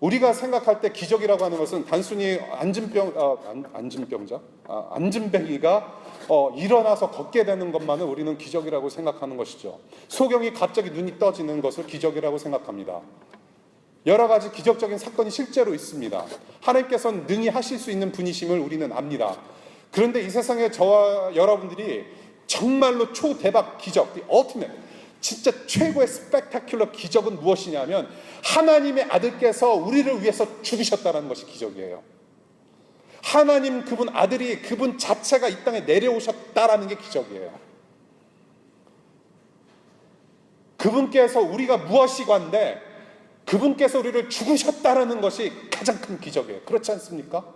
우리가 생각할 때 기적이라고 하는 것은 단순히 안진뱅이가 일어나서 걷게 되는 것만을 우리는 기적이라고 생각하는 것이죠. 소경이 갑자기 눈이 떠지는 것을 기적이라고 생각합니다. 여러 가지 기적적인 사건이 실제로 있습니다. 하나님께서는 능히 하실 수 있는 분이심을 우리는 압니다. 그런데 이 세상에 저와 여러분들이 정말로 초대박 기적, ultimate, 진짜 최고의 스펙타큘러 기적은 무엇이냐면 하나님의 아들께서 우리를 위해서 죽으셨다는 것이 기적이에요. 하나님 그분 아들이, 그분 자체가 이 땅에 내려오셨다라는 게 기적이에요. 그분께서 우리가 무엇이관데 그분께서 우리를 죽으셨다라는 것이 가장 큰 기적이에요. 그렇지 않습니까?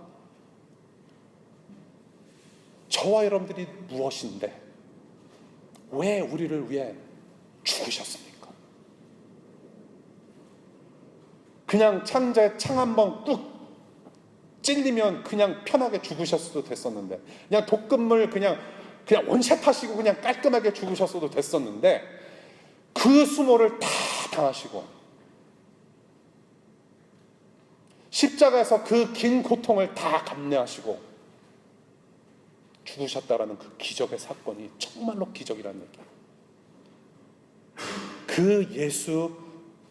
저와 여러분들이 무엇인데 왜 우리를 위해 죽으셨습니까? 그냥 창자에 창 한 번 뚝 찔리면 그냥 편하게 죽으셨어도 됐었는데, 그냥 독극물 그냥 원샷 하시고 그냥 깔끔하게 죽으셨어도 됐었는데, 그 수모를 다 당하시고 십자가에서 그 긴 고통을 다 감내하시고 죽으셨다라는 그 기적의 사건이 정말로 기적이라는 얘기예요. 그 예수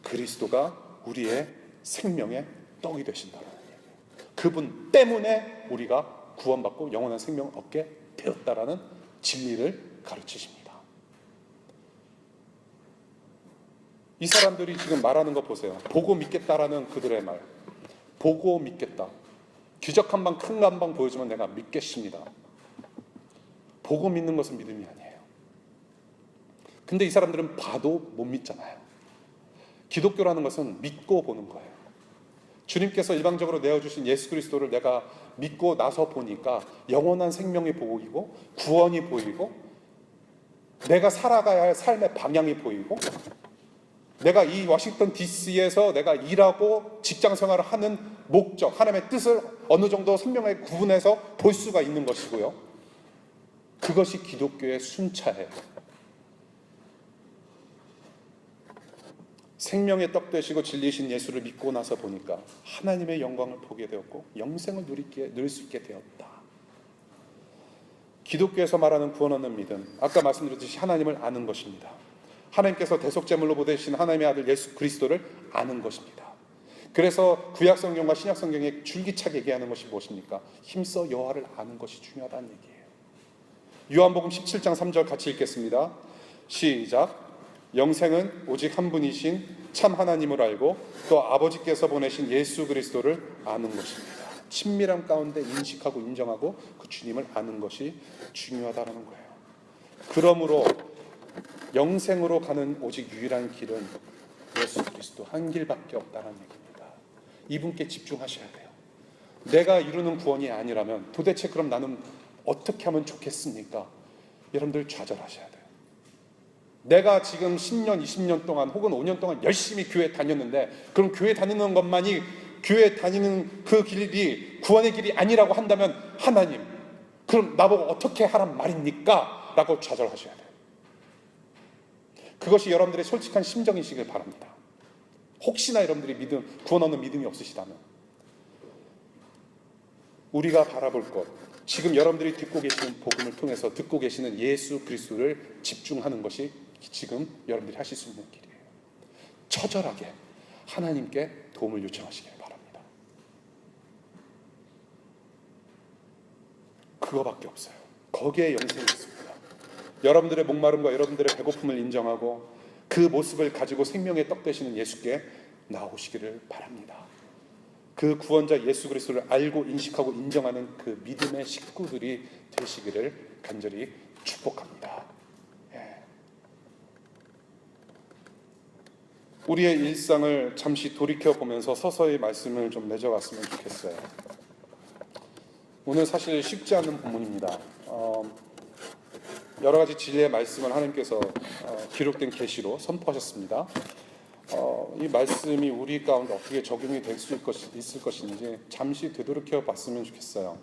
그리스도가 우리의 생명의 떡이 되신다는 얘기예요. 그분 때문에 우리가 구원받고 영원한 생명을 얻게 되었다라는 진리를 가르치십니다. 이 사람들이 지금 말하는 거 보세요. 보고 믿겠다라는 그들의 말. 보고 믿겠다. 기적 한 방, 큰 거 한 방 보여주면 내가 믿겠습니다. 보고 믿는 것은 믿음이 아니에요. 근데 이 사람들은 봐도 못 믿잖아요. 기독교라는 것은 믿고 보는 거예요. 주님께서 일방적으로 내어주신 예수 그리스도를 내가 믿고 나서 보니까 영원한 생명이 보이고 구원이 보이고 내가 살아가야 할 삶의 방향이 보이고 내가 이 워싱턴 DC에서 내가 일하고 직장 생활을 하는 목적, 하나님의 뜻을 어느 정도 선명하게 구분해서 볼 수가 있는 것이고요. 그것이 기독교의 순차예요. 생명의 떡 되시고 진리이신 예수를 믿고 나서 보니까 하나님의 영광을 보게 되었고 영생을 누릴 수 있게 되었다. 기독교에서 말하는 구원 얻는 믿음, 아까 말씀드렸듯이 하나님을 아는 것입니다. 하나님께서 대속제물로 보내신 하나님의 아들 예수 그리스도를 아는 것입니다. 그래서 구약성경과 신약성경에 줄기차게 얘기하는 것이 무엇입니까? 힘써 여호와를 아는 것이 중요하다는 얘기예요. 요한복음 17장 3절 같이 읽겠습니다. 시작. 영생은 오직 한 분이신 참 하나님을 알고 또 아버지께서 보내신 예수 그리스도를 아는 것입니다. 친밀함 가운데 인식하고 인정하고 그 주님을 아는 것이 중요하다는 거예요. 그러므로 영생으로 가는 오직 유일한 길은 예수 그리스도 한 길밖에 없다는 얘기입니다. 이분께 집중하셔야 돼요. 내가 이루는 구원이 아니라면 도대체 그럼 나는 어떻게 하면 좋겠습니까? 여러분들 좌절하셔야 돼요. 내가 지금 10년, 20년 동안 혹은 5년 동안 열심히 교회 다녔는데 그럼 교회 다니는 것만이 교회 다니는 그 길이 구원의 길이 아니라고 한다면 하나님 그럼 나보고 어떻게 하란 말입니까? 라고 좌절하셔야 돼요. 그것이 여러분들의 솔직한 심정이시길 바랍니다. 혹시나 여러분들이 구원 얻는 믿음이 없으시다면 우리가 바라볼 것, 지금 여러분들이 듣고 계시는 복음을 통해서 듣고 계시는 예수 그리스도를 집중하는 것이 지금 여러분들이 하실 수 있는 길이에요. 처절하게 하나님께 도움을 요청하시길 바랍니다. 그거밖에 없어요. 거기에 영생이 있습니다. 여러분들의 목마름과 여러분들의 배고픔을 인정하고 그 모습을 가지고 생명의 떡 되시는 예수께 나오시기를 바랍니다. 그 구원자 예수 그리스도를 알고 인식하고 인정하는 그 믿음의 식구들이 되시기를 간절히 축복합니다. 우리의 일상을 잠시 돌이켜보면서 서서히 말씀을 좀 맺어갔으면 좋겠어요. 오늘 사실 쉽지 않은 본문입니다. 여러 가지 진리의 말씀을 하나님께서 기록된 계시로 선포하셨습니다. 이 말씀이 우리 가운데 어떻게 적용이 될 수 있을 것인지 잠시 되돌이켜 봤으면 좋겠어요.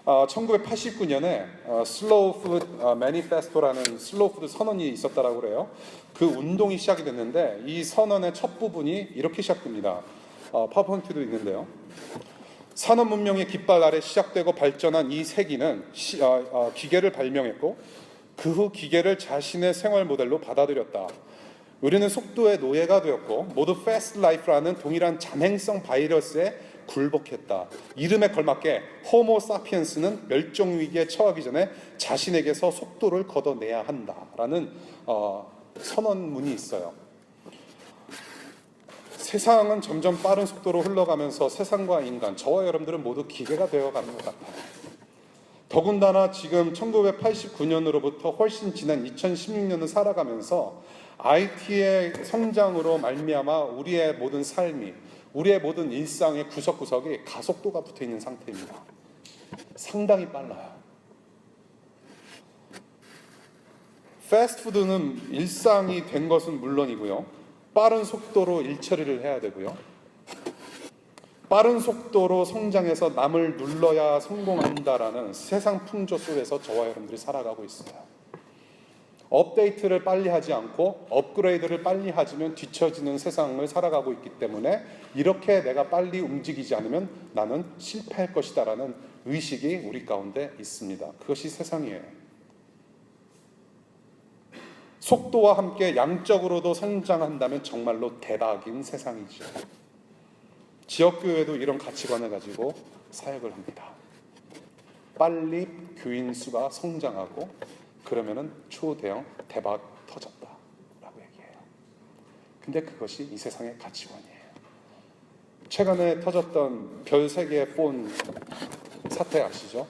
1989년에 슬로우 푸드 매니페스토라는 슬로우 푸드 선언이 있었다라고 그래요. 그 운동이 시작이 됐는데 이 선언의 첫 부분이 이렇게 시작됩니다. 파워포인트도 있는데요. 산업 문명의 깃발 아래 시작되고 발전한 이 세기는 기계를 발명했고 그 후 기계를 자신의 생활 모델로 받아들였다. 우리는 속도의 노예가 되었고 모두 패스트 라이프라는 동일한 잔행성 바이러스에 굴복했다. 이름에 걸맞게 호모 사피엔스는 멸종 위기에 처하기 전에 자신에게서 속도를 걷어내야 한다라는 선언문이 있어요. 세상은 점점 빠른 속도로 흘러가면서 세상과 인간, 저와 여러분들은 모두 기계가 되어가는 것 같아요. 더군다나 지금 1989년으로부터 훨씬 지난 2016년을 살아가면서 IT의 성장으로 말미암아 우리의 모든 삶이, 우리의 모든 일상의 구석구석에 가속도가 붙어있는 상태입니다. 상당히 빨라요. 패스트푸드는 일상이 된 것은 물론이고요, 빠른 속도로 일처리를 해야 되고요, 빠른 속도로 성장해서 남을 눌러야 성공한다라는 세상 풍조 속에서 저와 여러분들이 살아가고 있어요. 업데이트를 빨리 하지 않고 업그레이드를 빨리 하지면 뒤처지는 세상을 살아가고 있기 때문에 이렇게 내가 빨리 움직이지 않으면 나는 실패할 것이다라는 의식이 우리 가운데 있습니다. 그것이 세상이에요. 속도와 함께 양적으로도 성장한다면 정말로 대박인 세상이죠. 지역교회도 이런 가치관을 가지고 사역을 합니다. 빨리 교인 수가 성장하고 그러면은 초대형 대박 터졌다라고 얘기해요. 근데 그것이 이 세상의 가치관이에요. 최근에 터졌던 별 3개의 폰 사태 아시죠?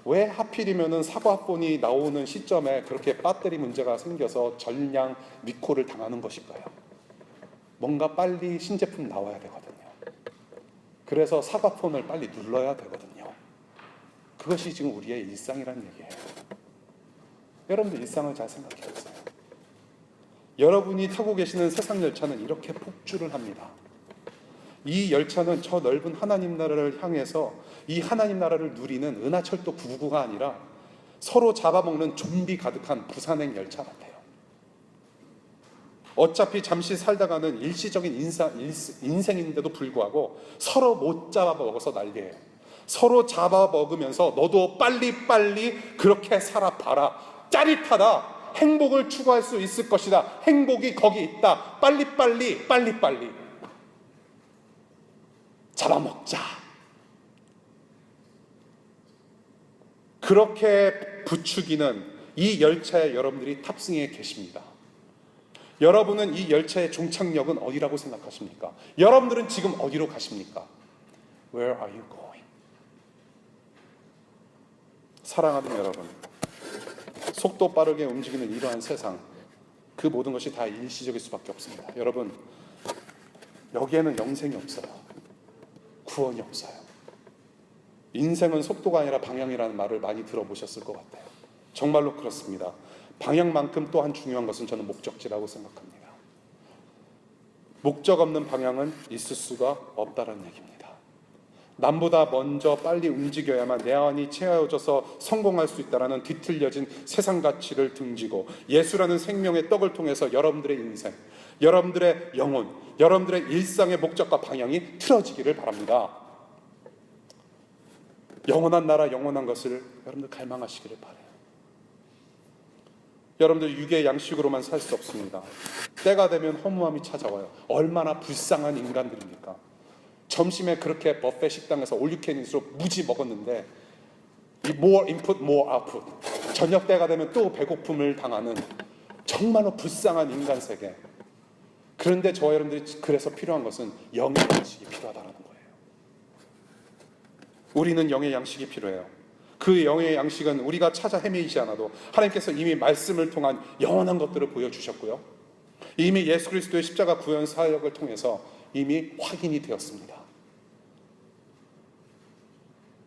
왜 하필이면은 사과폰이 나오는 시점에 그렇게 배터리 문제가 생겨서 전량 리콜을 당하는 것일까요? 뭔가 빨리 신제품 나와야 되거든요. 그래서 사과폰을 빨리 눌러야 되거든요. 그것이 지금 우리의 일상이라는 얘기예요. 여러분들 일상을 잘 생각해 보세요. 여러분이 타고 계시는 세상 열차는 이렇게 폭주를 합니다. 이 열차는 저 넓은 하나님 나라를 향해서 이 하나님 나라를 누리는 은하철도 999가 아니라 서로 잡아먹는 좀비 가득한 부산행 열차 같아요. 어차피 잠시 살다가는 일시적인 인생인데도 불구하고 서로 못 잡아먹어서 난리예요. 서로 잡아먹으면서 너도 빨리빨리 그렇게 살아봐라. 짜릿하다. 행복을 추구할 수 있을 것이다. 행복이 거기 있다. 빨리빨리 잡아먹자. 그렇게 부추기는 이 열차에 여러분들이 탑승해 계십니다. 여러분은 이 열차의 종착역은 어디라고 생각하십니까? 여러분들은 지금 어디로 가십니까? Where are you going? 사랑하는 여러분, 속도 빠르게 움직이는 이러한 세상, 그 모든 것이 다 일시적일 수밖에 없습니다. 여러분, 여기에는 영생이 없어요. 구원이 없어요. 인생은 속도가 아니라 방향이라는 말을 많이 들어보셨을 것 같아요. 정말로 그렇습니다. 방향만큼 또한 중요한 것은 저는 목적지라고 생각합니다. 목적 없는 방향은 있을 수가 없다는 얘기입니다. 남보다 먼저 빨리 움직여야만 내 안이 채워져서 성공할 수 있다는 뒤틀려진 세상 가치를 등지고 예수라는 생명의 떡을 통해서 여러분들의 인생, 여러분들의 영혼, 여러분들의 일상의 목적과 방향이 틀어지기를 바랍니다. 영원한 나라, 영원한 것을 여러분들 갈망하시기를 바라요. 여러분들 육의 양식으로만 살 수 없습니다. 때가 되면 허무함이 찾아와요. 얼마나 불쌍한 인간들입니까? 점심에 그렇게 버페 식당에서 올유캔잇으로 무지 먹었는데 more input, more output. 저녁 때가 되면 또 배고픔을 당하는 정말로 불쌍한 인간 세계. 그런데 저와 여러분들이 그래서 필요한 것은 영의 양식이 필요하다는 거예요. 우리는 영의 양식이 필요해요. 그 영의 양식은 우리가 찾아 헤매이지 않아도 하나님께서 이미 말씀을 통한 영원한 것들을 보여주셨고요. 이미 예수 그리스도의 십자가 구원 사역을 통해서 이미 확인이 되었습니다.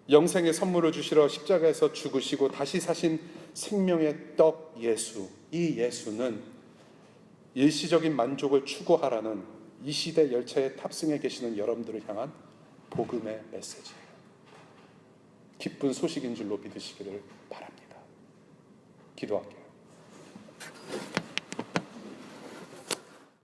영생의 선물을 주시러 십자가에서 죽으시고 다시 사신 생명의 떡 예수, 이 예수는 일시적인 만족을 추구하라는 이 시대 열차에 탑승해 계시는 여러분들을 향한 복음의 메시지예요. 기쁜 소식인 줄로 믿으시기를 바랍니다. 기도할게요.